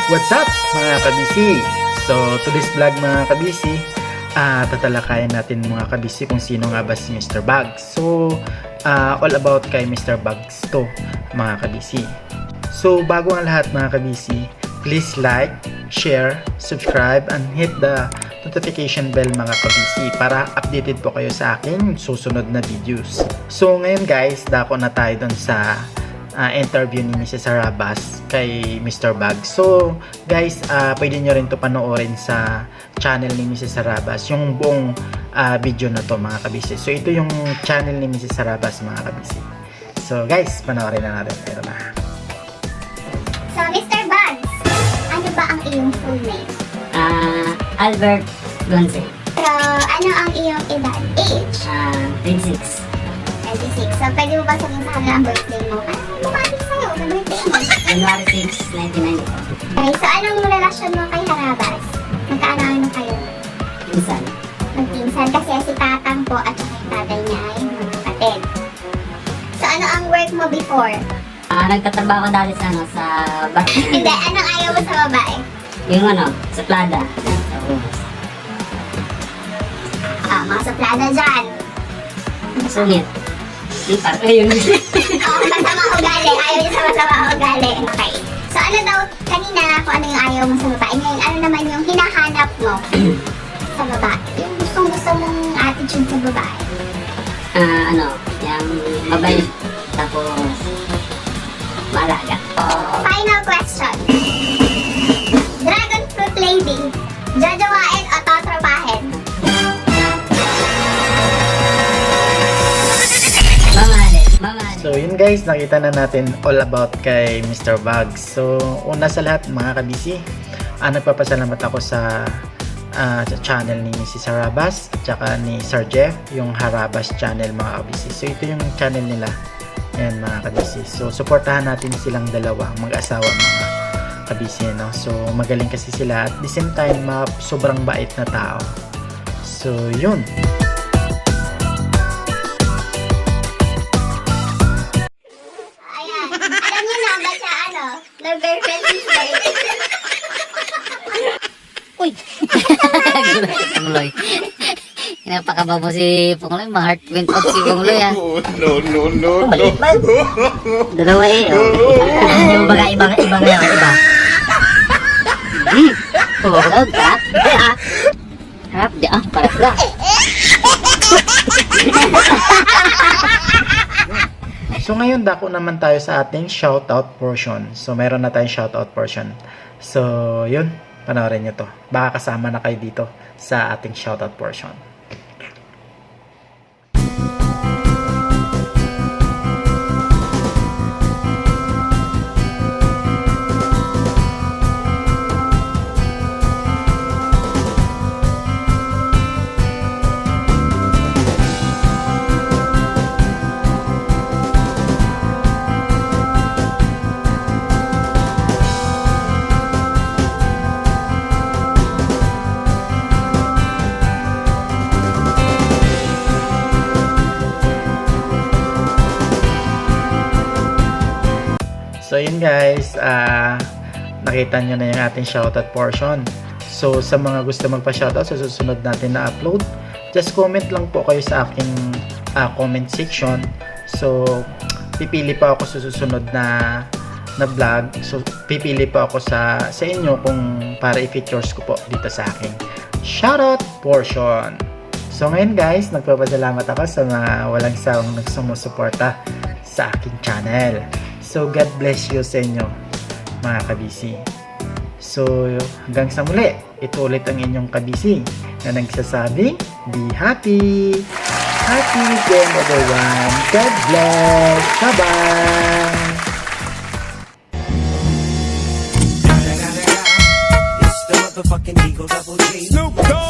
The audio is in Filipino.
What's up mga kabisi? So today's vlog mga kabisi, tatalakayan natin mga kabisi kung sino nga ba si Mr. Bugs. So all about kay Mr. Bugs to mga kabisi. So bago ang lahat mga kabisi, please like, share, subscribe and hit the notification bell mga kabisi para updated po kayo sa aking susunod na videos. So ngayon guys, dako na tayo dun sa interview ni Mrs. Sarabas kay Mr. Bugs. So guys, pwede nyo rin to panoorin sa channel ni Mrs. Sarabas, yung buong video na to mga kabisi. So ito yung channel ni Mrs. Sarabas mga kabisi. So guys, panoorin na natin. Ito na. So Mr. Bugs, ano ba ang iyong full name? Albert Gonze. So ano ang iyong edad? Age? 26. 26. So pwede mo ba sabihin sa kanila ang birthday mo? Bumati sa'yo na birthday mo. January 6, 1990. Okay, so anong relasyon mo kay Harabas? Nagkaano kayo? Pinsan. Magpinsan kasi si tatang po at saka yung tatay niya ay mga kapatid. So ano ang work mo before? Nagtatrabaho ko dati sa sa Hindi, anong ayaw mo sa babae? yung sa Plada. Mga suplada dyan. Sungit. Ayun. Masama ugali. Ayaw niya sa masama ugali. Okay. So ano daw, kanina kung ano yung ayaw mo sa babae. Ngayon, ano naman yung hinahanap mo sa babae? Yung gusto mong attitude sa babae. Yung mabait. Tapos, malaga. Final question. Dragon fruit lady, jajawain o totropahin? Mamali. So yun guys, nakita na natin all about kay Mr. Bugs. So una sa lahat mga kabisi, nagpapasalamat ako sa channel ni Mrs. Harabas at saka ni Sir Jeff, yung Harabas channel mga kabisi. So ito yung channel nila. Ayan mga kabisi. So supportahan natin silang dalawa, mag-asawa mga kabisi, no? So magaling kasi sila at the same time sobrang bait na tao. So yun. Ayan. Alam niyo na ba siya number 26? Uy! Pungloy. Napakababo si Pungloy. Ma-heart went out si Pungloy No. Dalawa yung baga iba ngayon. Iba. Harap. Harap. Parang ka. So ngayon dako naman tayo sa ating shoutout portion. So meron na tayong shoutout portion. So yun, panoorin nyo to. Baka kasama na kayo dito sa ating shoutout portion. So yun guys, nakita nyo na yung ating shoutout portion. So sa mga gusto magpa-shoutout sa susunod natin na upload, just comment lang po kayo sa aking comment section. So pipili pa ako sa susunod na vlog. So pipili pa ako sa inyo kung para i-features ko po dito sa aking shoutout portion. So ngayon guys, nagpapasalamat ako sa mga walang sawang nagsumusuporta sa aking channel. So, God bless you sa inyo, mga kabisi. So, hanggang sa muli, ito ulit ang inyong kabisi na nagsasabing, be happy! Happy weekend, everyone! God bless! Bye-bye! It's the motherfucking Eagle Double G. Snoop Dogg.